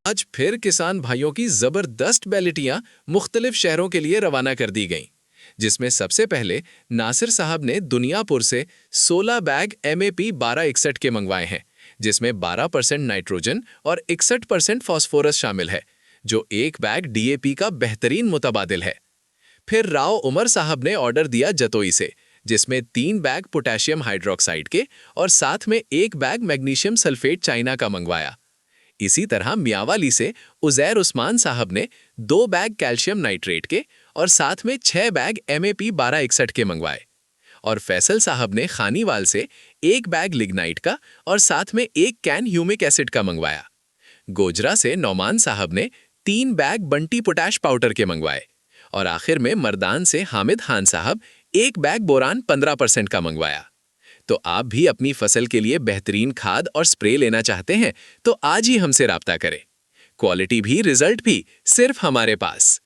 आज फिर किसान भाइयों की जबरदस्त बैलेटियां मुख्तलिफ शहरों के लिए रवाना कर दी गईं, जिसमें सबसे पहले नासिर साहब ने दुनियापुर से 16 बैग MAP 1261 के मंगवाए हैं, जिसमें 12% नाइट्रोजन और 61% फास्फोरस शामिल है, जो एक बैग DAP का बेहतरीन मुतबादिल है। फिर राव उमर साहब ने ऑर्डर दिया जतोई से, जिसमें 3 बैग पोटेशियम हाइड्रोक्साइड के और साथ में एक बैग मैग्नीशियम सल्फेट चाइना का मंगवाया। इसी तरह मियावाली से उजैर उस्मान साहब ने 2 बैग कैल्शियम नाइट्रेट के और साथ में 6 बैग MAP 1261 के मंगवाए। और फैसल साहब ने खानीवाल से 1 बैग लिग्नाइट का और साथ में 1 कैन ह्यूमिक एसिड का मंगवाया। गोजरा से नौमान साहब ने 3 बैग बंटी पोटैश पाउडर के मंगवाए। और आखिर में मर्दान से हामिद खान साहब 1 बैग बोरान 15% का मंगवाया। तो आप भी अपनी फसल के लिए बेहतरीन खाद और स्प्रे लेना चाहते हैं तो आज ही हमसे राब्ता करें। क्वालिटी भी रिजल्ट भी सिर्फ हमारे पास।